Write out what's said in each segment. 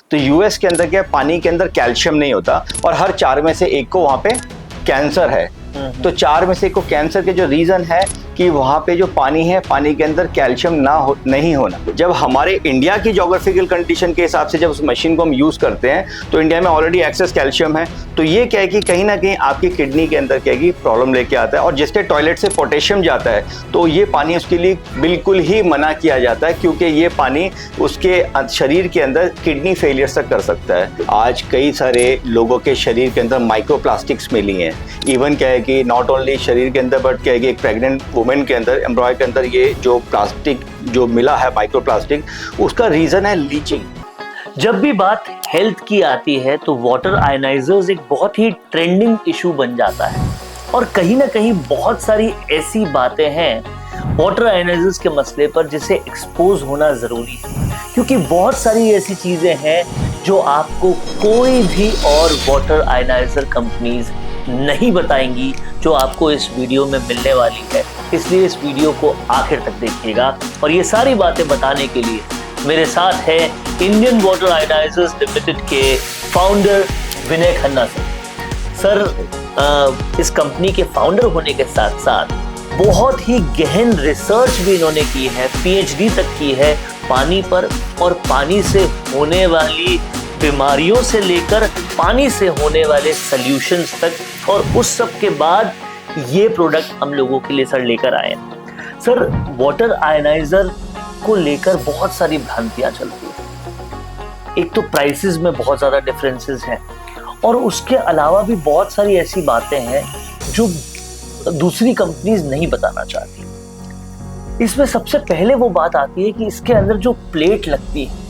तो यूएस के अंदर क्या है, पानी के अंदर कैल्शियम नहीं होता और हर 4 में से एक को वहाँ पे कैंसर है। तो 4 में से एक को कैंसर के जो रीजन है कि वहाँ पे जो पानी है, पानी के अंदर कैल्शियम नहीं होना। जब हमारे इंडिया की ज्योग्राफिकल कंडीशन के हिसाब से जब उस मशीन को हम यूज़ करते हैं तो इंडिया में ऑलरेडी एक्सेस कैल्शियम है, तो ये क्या है कि कहीं ना कहीं आपकी किडनी के अंदर क्या है कि प्रॉब्लम लेके आता है। और जिसके टॉयलेट से पोटेशियम जाता है तो ये पानी उसके लिए बिल्कुल ही मना किया जाता है, क्योंकि ये पानी उसके शरीर के अंदर किडनी फेलियर तक कर सकता है। आज कई सारे लोगों के शरीर के अंदर माइक्रोप्लास्टिक्स मिली हैं। इवन क्या है कि नॉट ओनली शरीर के अंदर बट क्या है कि एक प्रेग्नेंट वुमेन के अंदर, एम्ब्रॉय के अंदर ये जो प्लास्टिक जो मिला है माइक्रोप्लास्टिक, उसका रीजन है लीचिंग। जब भी बात हेल्थ की आती है तो वाटर आयनाइजर्स एक बहुत ही ट्रेंडिंग इशू बन जाता है और कहीं ना कहीं बहुत सारी ऐसी बातें हैं वाटर आयनाइजर्स के मसले पर जिसे एक्सपोज होना जरूरी है, क्योंकि बहुत सारी ऐसी चीजें हैं जो आपको कोई भी और वाटर आयनाइजर कंपनीज नहीं बताएंगी, जो आपको इस वीडियो में मिलने वाली है। इसलिए इस वीडियो को आखिर तक देखिएगा और ये सारी बातें बताने के लिए मेरे साथ है इंडियन वाटर आयनाइजर्स लिमिटेड के फाउंडर विनय खन्ना सर। इस कंपनी के फाउंडर होने के साथ साथ बहुत ही गहन रिसर्च भी इन्होंने की है, पीएचडी तक की है पानी पर और पानी से होने वाली बीमारियों से लेकर पानी से होने वाले सॉल्यूशंस तक, और उस सब के बाद ये प्रोडक्ट हम लोगों के लिए सर लेकर आए हैं। सर, वाटर आयनाइजर को लेकर बहुत सारी भ्रांतियां चलती है। एक तो प्राइसेस में बहुत ज़्यादा डिफरेंसेस हैं और उसके अलावा भी बहुत सारी ऐसी बातें हैं जो दूसरी कंपनीज नहीं बताना चाहती। इसमें सबसे पहले वो बात आती है कि इसके अंदर जो प्लेट लगती है,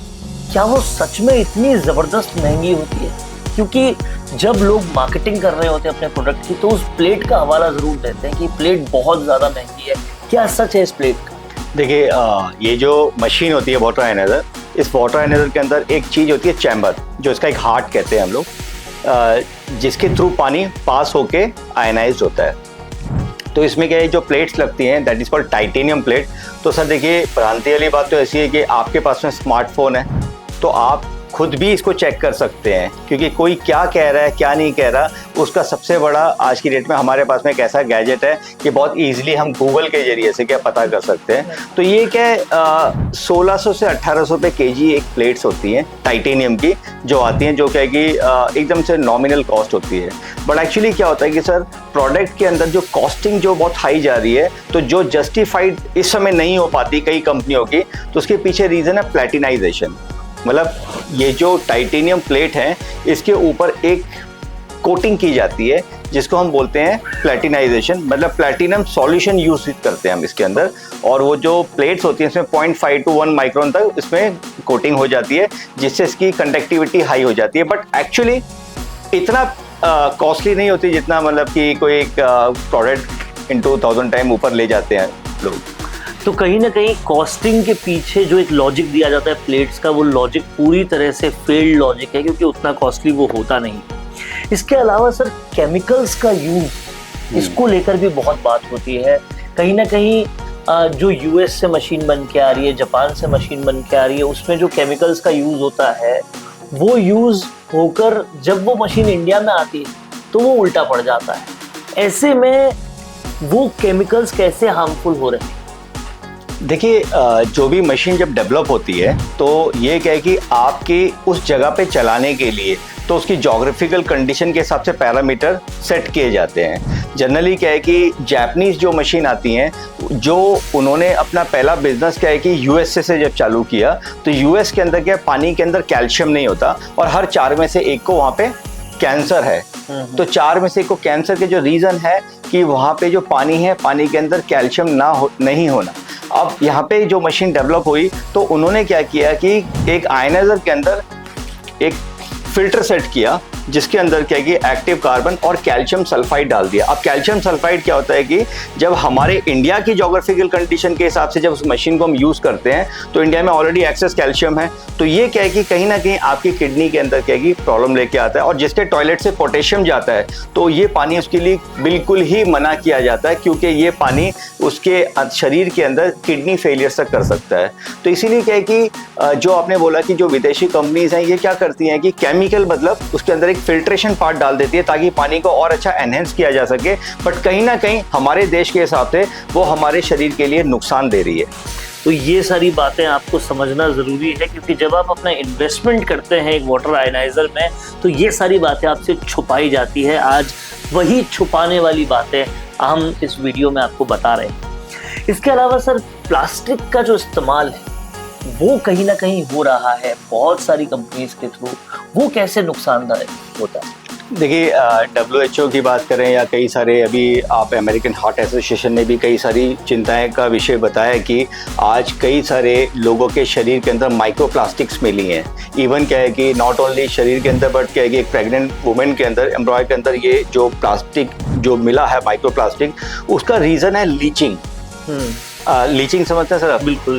क्या वो सच में इतनी ज़बरदस्त महंगी होती है? क्योंकि जब लोग मार्केटिंग कर रहे होते हैं अपने प्रोडक्ट की तो उस प्लेट का हवाला ज़रूर देते हैं कि प्लेट बहुत ज़्यादा महंगी है। क्या सच है इस प्लेट का? देखिए, ये जो मशीन होती है वाटर आयनाइजर, इस वाटर आयनाइजर के अंदर एक चीज़ होती है चैम्बर, जो इसका एक हार्ट कहते हैं हम लोग, जिसके थ्रू पानी पास होके आयनाइज्ड होता है। तो इसमें क्या है, जो प्लेट्स लगती हैं that is called titanium plate. तो सर देखिए, भ्रांति वाली बात तो ऐसी है कि आपके पास में स्मार्टफोन है तो आप खुद भी इसको चेक कर सकते हैं, क्योंकि कोई क्या कह रहा है क्या नहीं कह रहा, उसका सबसे बड़ा आज की डेट में हमारे पास में एक ऐसा गैजेट है कि बहुत इजीली हम गूगल के जरिए से क्या पता कर सकते हैं। तो ये क्या है, 1600 से 1800 रुपये केजी एक प्लेट्स होती हैं टाइटेनियम की, जो आती हैं, जो क्या है कि एकदम से नॉमिनल कॉस्ट होती है। बट एक्चुअली क्या होता है कि सर, प्रोडक्ट के अंदर जो कॉस्टिंग जो बहुत हाई जा रही है, तो जो जस्टिफाइड इस समय नहीं हो पाती कई कंपनियों की, तो उसके पीछे रीज़न है प्लेटिनाइजेशन। मतलब ये जो टाइटेनियम प्लेट है, इसके ऊपर एक कोटिंग की जाती है जिसको हम बोलते हैं प्लेटिनाइजेशन, मतलब प्लेटिनम सॉल्यूशन यूज करते हैं हम इसके अंदर, और वो जो प्लेट्स होती हैं इसमें 0.5 to 1 माइक्रोन तक इसमें कोटिंग हो जाती है, जिससे इसकी कंडक्टिविटी हाई हो जाती है। बट एक्चुअली इतना कॉस्टली नहीं होती जितना मतलब कि कोई एक प्रोडक्ट into 1000 टाइम ऊपर ले जाते हैं लोग। तो कहीं ना कहीं कॉस्टिंग के पीछे जो एक लॉजिक दिया जाता है प्लेट्स का, वो लॉजिक पूरी तरह से फेल्ड लॉजिक है, क्योंकि उतना कॉस्टली वो होता नहीं। इसके अलावा सर, केमिकल्स का यूज, इसको लेकर भी बहुत बात होती है। कहीं ना कहीं जो यूएस से मशीन बन के आ रही है, जापान से मशीन बन के आ रही है, उसमें जो केमिकल्स का यूज होता है वो यूज होकर जब वो मशीन इंडिया में आती है तो वो उल्टा पड़ जाता है। ऐसे में वो केमिकल्स कैसे हार्मफुल हो रहे हैं? देखिए, जो भी मशीन जब डेवलप होती है तो ये क्या है कि आपकी उस जगह पे चलाने के लिए तो उसकी ज्योग्राफिकल कंडीशन के हिसाब से पैरामीटर सेट किए जाते हैं। जनरली क्या है कि जापानीज़ जो मशीन आती हैं, जो उन्होंने अपना पहला बिजनेस क्या है कि यूएसए से जब चालू किया, तो यूएस के अंदर क्या, पानी के अंदर कैल्शियम नहीं होता और हर 4 में से एक को वहाँ पे कैंसर है। तो 4 में से एक को कैंसर के जो रीज़न है कि वहाँ पे जो पानी है, पानी के अंदर कैल्शियम नहीं होना। अब यहाँ पे जो मशीन डेवलप हुई तो उन्होंने क्या किया कि एक आयनाइजर के अंदर एक फिल्टर सेट किया जिसके अंदर क्या है कि एक्टिव कार्बन और कैल्शियम सल्फाइड डाल दिया। अब कैल्शियम सल्फाइड क्या होता है कि जब हमारे इंडिया की ज्योग्राफिकल कंडीशन के हिसाब से जब उस मशीन को हम यूज़ करते हैं तो इंडिया में ऑलरेडी एक्सेस कैल्शियम है, तो ये क्या है कि कहीं ना कहीं आपकी किडनी के अंदर क्या है कि प्रॉब्लम लेके आता है। और जिसके टॉयलेट से पोटेशियम जाता है तो ये पानी उसके लिए बिल्कुल ही मना किया जाता है, क्योंकि ये पानी उसके शरीर के अंदर किडनी फेलियर तक कर सकता है। तो इसीलिए क्या है कि जो आपने बोला कि जो विदेशी कंपनीज हैं ये क्या करती हैं कि केमिकल मतलब उसके अंदर एक फिल्ट्रेशन पार्ट डाल देती है ताकि पानी को और अच्छा एनहेंस किया जा सके, बट कहीं ना कहीं हमारे देश के हिसाब से वो हमारे शरीर के लिए नुकसान दे रही है। तो ये सारी बातें आपको समझना ज़रूरी है, क्योंकि जब आप अपना इन्वेस्टमेंट करते हैं एक वाटर आयनाइजर में तो ये सारी बातें आपसे छुपाई जाती है। आज वही छुपाने वाली बातें हम इस वीडियो में आपको बता रहे हैं। इसके अलावा सर, प्लास्टिक का जो इस्तेमाल है वो कहीं ना कहीं हो रहा है बहुत सारी कंपनीज के थ्रू, वो कैसे नुकसानदायक होता है? देखिए, WHO की बात करें या कई सारे, अभी आप अमेरिकन हार्ट एसोसिएशन ने भी कई सारी चिंताएं का विषय बताया कि आज कई सारे लोगों के शरीर के अंदर माइक्रो प्लास्टिक्स मिली हैं। इवन क्या है कि नॉट ओनली शरीर के अंदर बट क्या है कि एक प्रेग्नेंट वुमेन के अंदर, एम्ब्रॉय के अंदर ये जो प्लास्टिक जो मिला है माइक्रो प्लास्टिक, उसका रीज़न है लीचिंग। लीचिंग समझते हैं सर आप? बिल्कुल,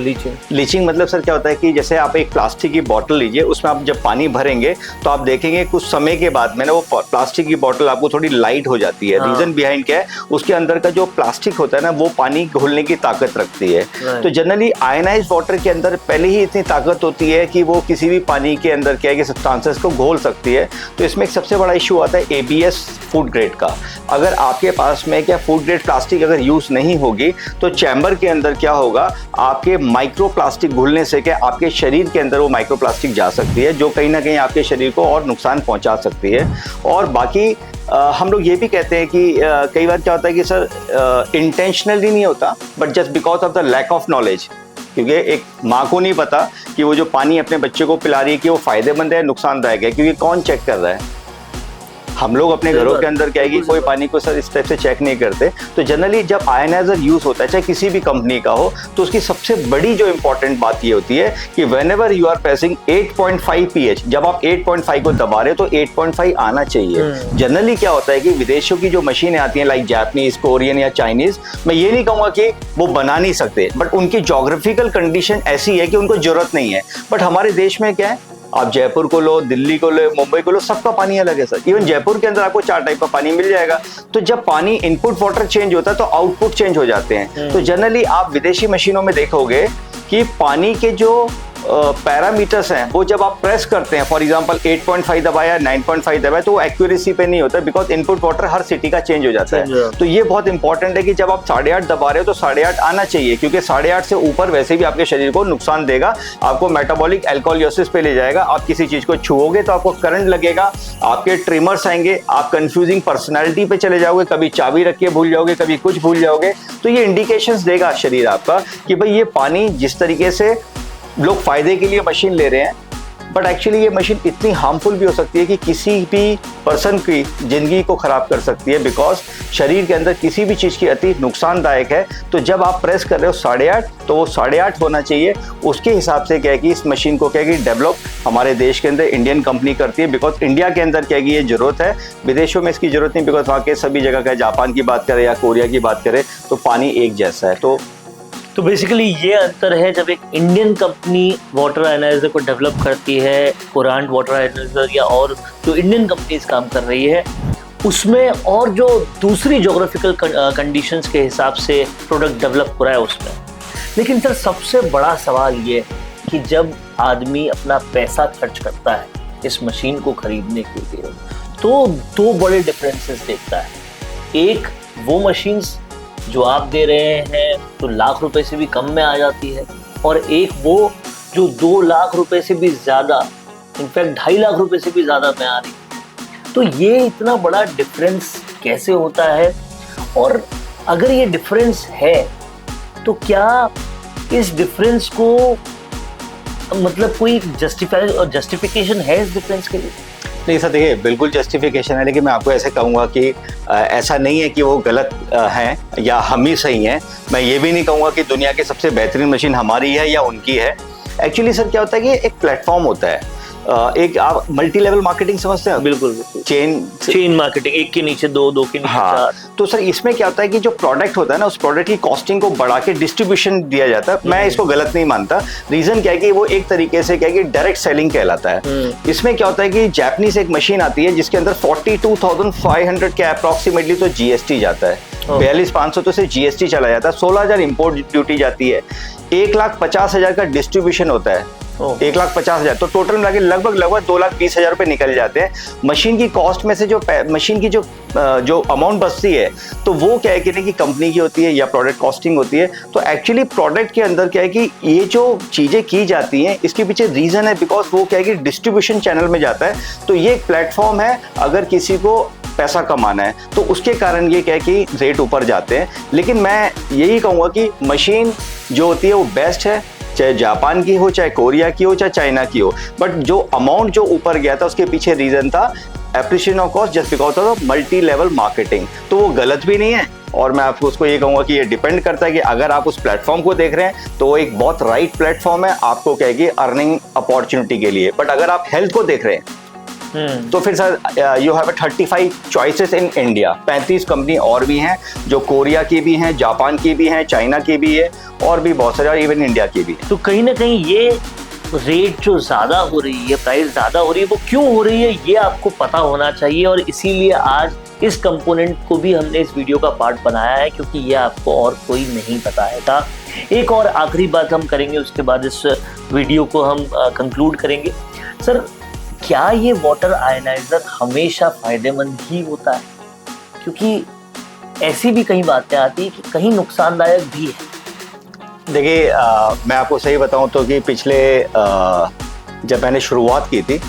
लीचिंग मतलब सर क्या होता है कि जैसे आप एक प्लास्टिक की बोतल लीजिए, उसमें आप जब पानी भरेंगे तो आप देखेंगे कुछ समय के बाद में ना वो प्लास्टिक की बोतल आपको थोड़ी लाइट हो जाती है। रीजन बिहाइंड क्या है, उसके अंदर का जो प्लास्टिक होता है ना वो पानी घोलने की ताकत रखती है। तो जनरली आयनाइज्ड वाटर के अंदर पहले ही इतनी ताकत होती है कि वो किसी भी पानी के अंदर क्या है कि सब्सटेंसेस को घोल सकती है। तो इसमें एक सबसे बड़ा इशू आता है ABS फूड ग्रेड का। अगर आपके पास में क्या फूड ग्रेड प्लास्टिक अगर यूज नहीं होगी तो चैम्बर के अंदर क्या होगा, आपके माइक्रो प्लास्टिक घुलने से क्या आपके शरीर के अंदर वो माइक्रो प्लास्टिक जा सकती है, जो कहीं ना कहीं आपके शरीर को और नुकसान पहुंचा सकती है। और बाकी हम लोग ये भी कहते हैं कि कई बार क्या होता है कि सर इंटेंशनली नहीं होता, but just because of the lack of knowledge, क्योंकि एक माँ को नहीं पता कि वो जो पानी अपने बच्चे को पिला रही है कि वो फायदेमंद है नुकसानदायक है, क्योंकि कौन चेक कर रहा है? हम लोग अपने घरों के अंदर क्या है कि कोई पानी को सर इस टाइप से चेक नहीं करते। तो जनरली जब आयनाइजर यूज होता है, चाहे किसी भी कंपनी का हो, तो उसकी सबसे बड़ी जो इंपॉर्टेंट बात ये होती है कि whenever you are pressing 8.5 pH, जब आप 8.5 को दबा रहे हो तो 8.5 आना चाहिए। जनरली क्या होता है कि विदेशों की जो मशीनें आती हैं लाइक जापानीज, कोरियन या चाइनीज, मैं ये नहीं कहूँगा कि वो बना नहीं सकते, बट उनकी जोग्राफिकल कंडीशन ऐसी है कि उनको जरूरत नहीं है। बट हमारे देश में क्या है, आप जयपुर को लो, दिल्ली को लो, मुंबई को लो, सबका पानी अलग है सर। इवन जयपुर के अंदर आपको 4 टाइप का पानी मिल जाएगा। तो जब पानी इनपुट वाटर चेंज होता है तो आउटपुट चेंज हो जाते हैं। तो जनरली आप विदेशी मशीनों में देखोगे कि पानी के जो पैरामीटर्स हैं वो जब आप प्रेस करते हैं, फॉर एग्जांपल 8.5 दबाया, 9.5 दबाया, तो वो एक्यूरेसी पे नहीं होता, because input water her city का चेंज हो जाता है। तो ये बहुत इंपॉर्टेंट है कि जब आप 8.5 दबा रहे हो तो 8.5 आना चाहिए, क्योंकि 8.5 से ऊपर वैसे भी आपके शरीर को नुकसान देगा, आपको मेटाबॉलिक एल्कोलियोसिस पे ले जाएगा। आप किसी चीज को छुओगे तो आपको करंट लगेगा, आपके ट्रिमर्स आएंगे, आप कंफ्यूजिंग पर्सनैलिटी पे चले जाओगे, कभी चाबी रख के भूल जाओगे, कभी कुछ भूल जाओगे। तो ये इंडिकेशंस देगा शरीर आपका कि भाई ये पानी जिस तरीके से लोग फायदे के लिए मशीन ले रहे हैं, बट एक्चुअली ये मशीन इतनी हार्मफुल भी हो सकती है कि किसी भी पर्सन की जिंदगी को खराब कर सकती है, बिकॉज शरीर के अंदर किसी भी चीज़ की अति नुकसानदायक है। तो जब आप प्रेस कर रहे हो 8.5, तो वो 8.5 होना चाहिए। उसके हिसाब से क्या है कि इस मशीन को क्या है कि डेवलप हमारे देश के अंदर इंडियन कंपनी करती है, बिकॉज इंडिया के अंदर क्या है कि ये जरूरत है, विदेशों में इसकी जरूरत नहीं, बिकॉज वहाँ के सभी जगह का, जापान की बात करें या कोरिया की बात करें, तो पानी एक जैसा है। तो बेसिकली ये अंतर है, जब एक इंडियन कंपनी वाटर आयनाइजर को डेवलप करती है, कुरांट वाटर आयनाइजर या और जो इंडियन कंपनीज काम कर रही है उसमें, और जो दूसरी ज्योग्राफिकल कंडीशंस के हिसाब से प्रोडक्ट डेवलप हो रहा है उसमें। लेकिन सर सबसे बड़ा सवाल ये कि जब आदमी अपना पैसा खर्च करता है इस मशीन को खरीदने के लिए, तो 2 बड़े डिफरेंसेस देखता है। एक, वो मशीन्स जो आप दे रहे हैं तो लाख रुपए से भी कम में आ जाती है, और एक वो जो 2 लाख रुपए से भी ज्यादा, इनफैक्ट 2.5 लाख रुपए से भी ज्यादा में आ रही है। तो ये इतना बड़ा डिफरेंस कैसे होता है, और अगर ये डिफरेंस है तो क्या इस डिफरेंस को मतलब कोई जस्टिफिकेशन है इस डिफरेंस के लिए? नहीं सर, देखिए बिल्कुल जस्टिफिकेशन है, लेकिन मैं आपको ऐसे कहूँगा कि ऐसा नहीं है कि वो गलत हैं या हम ही सही हैं। मैं ये भी नहीं कहूँगा कि दुनिया की सबसे बेहतरीन मशीन हमारी है या उनकी है। एक्चुअली सर क्या होता है कि एक प्लेटफॉर्म होता है, एक आप मल्टी लेवल मार्केटिंग समझते हैं? बिल्कुल बिल्कुल। चेन मार्केटिंग, एक के नीचे दो, दो के नीचे चार। तो सर इसमें क्या होता है कि जो प्रोडक्ट होता है ना, उस प्रोडक्ट की कॉस्टिंग को बढ़ा के डिस्ट्रीब्यूशन दिया जाता है। मैं इसको गलत नहीं मानता। रीजन क्या है कि वो एक तरीके से क्या है कि डायरेक्ट सेलिंग कहलाता है। इसमें क्या होता है कि जापानीज एक मशीन आती है जिसके अंदर 42,500 के अप्रोक्सीमेटली तो जीएसटी जाता है, 42,500 तो सिर्फ जीएसटी चला जाता है, 16,000 इंपोर्ट ड्यूटी जाती है, 1,50,000 का डिस्ट्रीब्यूशन होता है, 1,50,000, तो टोटल मिला के लगभग 2,20,000 रुपए निकल जाते हैं। मशीन की कॉस्ट में से जो मशीन की जो अमाउंट बचती है, तो वो क्या है कि कंपनी की होती है या प्रोडक्ट कॉस्टिंग होती है। तो एक्चुअली प्रोडक्ट के अंदर क्या है कि ये जो चीजें की जाती हैं, इसके पीछे रीजन है बिकॉज वो क्या है कि डिस्ट्रीब्यूशन चैनल में जाता है। तो ये एक प्लेटफॉर्म है, अगर किसी को पैसा कमाना है तो उसके कारण ये क्या है कि रेट ऊपर जाते हैं। लेकिन मैं यही कहूँगा कि मशीन जो होती है वो बेस्ट है, चाहे जापान की हो, चाहे कोरिया की हो, चाहे चाइना की हो। बट जो अमाउंट जो ऊपर गया था उसके पीछे रीजन था appreciation of cost just because of multi level marketing. तो वो गलत भी नहीं है, और मैं आपको उसको ये कहूँगा कि ये डिपेंड करता है कि अगर आप उस प्लेटफॉर्म को देख रहे हैं तो वो एक बहुत राइट प्लेटफॉर्म है आपको क्या है कि अर्निंग अपॉर्चुनिटी के लिए। बट अगर आप हेल्थ को देख रहे हैं तो फिर sir you have 35 choices in India. 35 company और भी हैं जो कोरिया की भी हैं, जापान की भी हैं, चाइना की भी है, और भी बहुत सारे, और इवन इंडिया की भी। तो कहीं ना कहीं ये रेट जो ज्यादा हो रही है, प्राइस ज्यादा हो रही है, वो क्यों हो रही है ये आपको पता होना चाहिए। और इसीलिए आज इस कंपोनेंट को भी हमने इस वीडियो का पार्ट बनाया है, क्योंकि ये आपको और कोई नहीं बताएगा। एक और आखिरी बात हम करेंगे, उसके बाद इस वीडियो को हम कंक्लूड करेंगे। सर, क्या ये वाटर आयनाइजर हमेशा फायदेमंद ही होता है? क्योंकि ऐसी भी कई बातें आती है कि कहीं नुकसानदायक भी है। देखिए, मैं आपको सही बताऊं तो कि पिछले जब मैंने शुरुआत की थी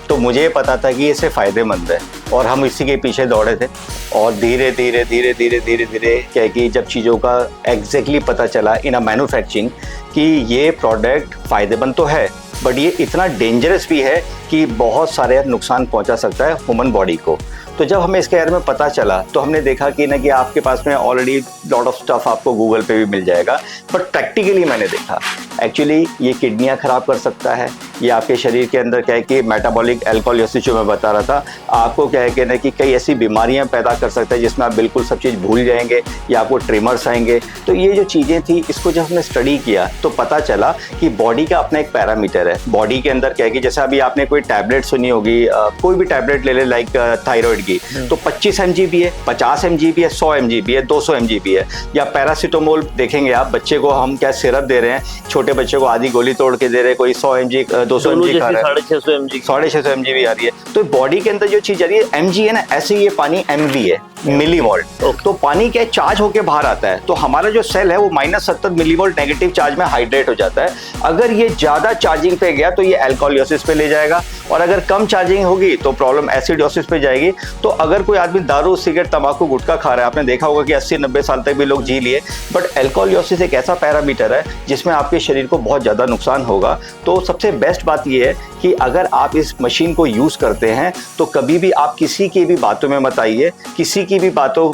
तो मुझे पता था कि इससे फ़ायदेमंद है और हम इसी के पीछे दौड़े थे। और धीरे धीरे धीरे धीरे धीरे धीरे क्या है कि जब चीज़ों का एग्जैक्टली पता चला इन अ मैन्युफैक्चरिंग कि ये प्रोडक्ट फ़ायदेमंद तो है, बट ये इतना डेंजरस भी है कि बहुत सारे नुकसान पहुंचा सकता है ह्यूमन बॉडी को। तो जब हमें इसके बारे में पता चला तो हमने देखा कि ना कि आपके पास में ऑलरेडी लॉट ऑफ स्टफ आपको गूगल पे भी मिल जाएगा, बट प्रैक्टिकली मैंने देखा एक्चुअली ये किडनियाँ ख़राब कर सकता है, ये आपके शरीर के अंदर क्या है कि मेटाबॉलिक एल्कोहोलिसिस जो मैं बता रहा था, आपको क्या है कि ना कि कई ऐसी बीमारियां पैदा कर सकता है जिसमें आप बिल्कुल सब चीज़ भूल जाएंगे या आपको ट्रिमर्स आएंगे। तो ये जो चीज़ें थी, इसको जब हमने स्टडी किया तो पता चला कि बॉडी का अपना एक पैरामीटर है। बॉडी के अंदर क्या है कि जैसे अभी आपने कोई टैबलेट सुनी होगी, कोई भी टैबलेट ले ले, लाइक थायराइड की, तो 25 mg भी है, 50 mg भी है, 100 mg भी है, 200 mg भी है। या पैरासीटामोल देखेंगे आप, बच्चे को हम क्या सिरप दे रहे हैं, छोटे बच्चे को आधी गोली तोड़ के दे रहे हैं, कोई 100 mg 200 mg खा रहा है, 650 mg भी आ रही है। तो बॉडी के अंदर जो चीज आ रही है mg है ना, ऐसे ये पानी mv है, मिलीवोल्ट। तो पानी क्या चार्ज होके बाहर आता है, तो हमारा जो सेल है वो -70 मिलीवोल्ट नेगेटिव चार्ज में हाइड्रेट हो जाता है। अगर ये ज्यादा चार्जिंग पे गया तो ये अल्कोहलियोसिस पे ले जाएगा, और अगर कम चार्जिंग होगी तो प्रॉब्लम एसिडोसिस पे जाएगी। तो अगर कोई आदमी दारू, सिगरेट, तंबाकू, गुटखा खा रहा है, आपने देखा होगा कि 80-90 साल तक भी लोग जी लिए, बट अल्कोहलियोसिस एक ऐसा पैरामीटर है जिसमें आपके शरीर को बहुत ज़्यादा नुकसान होगा। तो सबसे बेस्ट बात यह है कि अगर आप इस मशीन को यूज़ करते हैं तो कभी भी आप किसी की भी बातों में मत आइए, किसी की भी बातों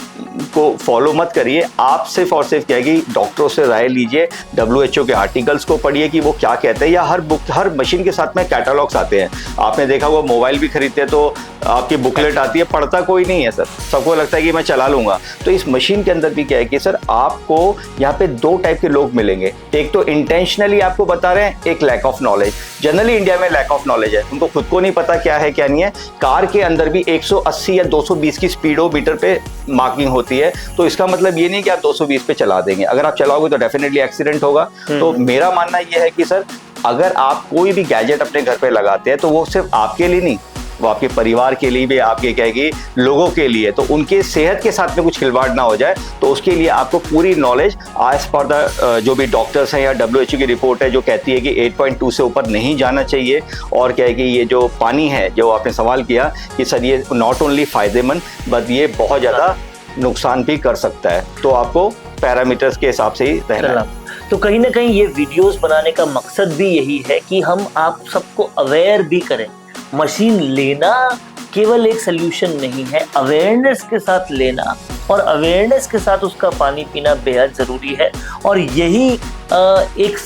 को फॉलो मत करिए। आप सिर्फ और सिर्फ क्या है कि डॉक्टरों से राय लीजिए, WHO के आर्टिकल्स को पढ़िए कि वो क्या कहते हैं, या हर मशीन के साथ में कैटलॉग्स आते हैं। आपने देखा हुआ मोबाइल भी खरीदते हैं तो आपकी बुकलेट आती है, पढ़ता कोई नहीं है सर, सबको लगता है कि मैं चला लूँगा। तो इस मशीन के अंदर भी क्या है कि सर आपको यहाँ पे 2 टाइप के लोग मिलेंगे, एक तो इंटेंशनली आपको बता रहे हैं, एक lack of knowledge. Generally India में लैक ऑफ नॉलेज है, उनको खुद को नहीं पता क्या है क्या नहीं है। कार के अंदर भी 180 या 220 की स्पीडोमीटर पे मार्किंग होती है, तो इसका मतलब ये नहीं कि आप 220 पे चला देंगे। अगर आप चलाओगे तो डेफिनेटली एक्सीडेंट होगा। तो मेरा मानना यह है कि सर अगर आप कोई भी गैजेट अपने घर पे लगाते हैं तो वो सिर्फ आपके लिए नहीं, वो आपके परिवार के लिए भी, आपके क्या है लोगों के लिए, तो उनके सेहत के साथ में कुछ खिलवाड़ ना हो जाए। तो उसके लिए आपको पूरी नॉलेज एज पर द जो भी डॉक्टर्स हैं या WHO की रिपोर्ट है जो कहती है कि 8.2 से ऊपर नहीं जाना चाहिए। और क्या है कि ये जो पानी है, जो आपने सवाल किया कि सर ये नॉट ओनली फ़ायदेमंद बट ये बहुत ज़्यादा नुकसान भी कर सकता है, तो आपको पैरामीटर्स के हिसाब से ही रहना है। तो कहीं ना कहीं ये वीडियोस बनाने का मकसद भी यही है कि हम आप सबको अवेयर भी करें। मशीन लेना केवल एक सल्यूशन नहीं है, अवेयरनेस के साथ लेना और अवेयरनेस के साथ उसका पानी पीना बेहद ज़रूरी है। और यही एक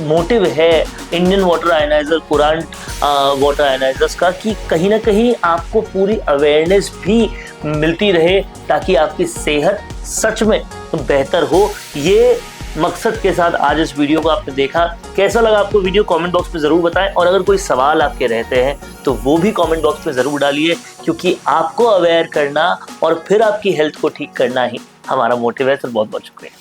मोटिव है इंडियन वाटर आयनाइजर, कुरांट वाटर आयनाइजर्स का कि कहीं ना कहीं आपको पूरी अवेयरनेस भी मिलती रहे ताकि आपकी सेहत सच में बेहतर हो। ये मकसद के साथ आज इस वीडियो को आपने देखा। कैसा लगा आपको वीडियो कमेंट बॉक्स में ज़रूर बताएं, और अगर कोई सवाल आपके रहते हैं तो वो भी कमेंट बॉक्स में ज़रूर डालिए, क्योंकि आपको अवेयर करना और फिर आपकी हेल्थ को ठीक करना ही हमारा मोटिव है। सर बहुत बहुत शुक्रिया।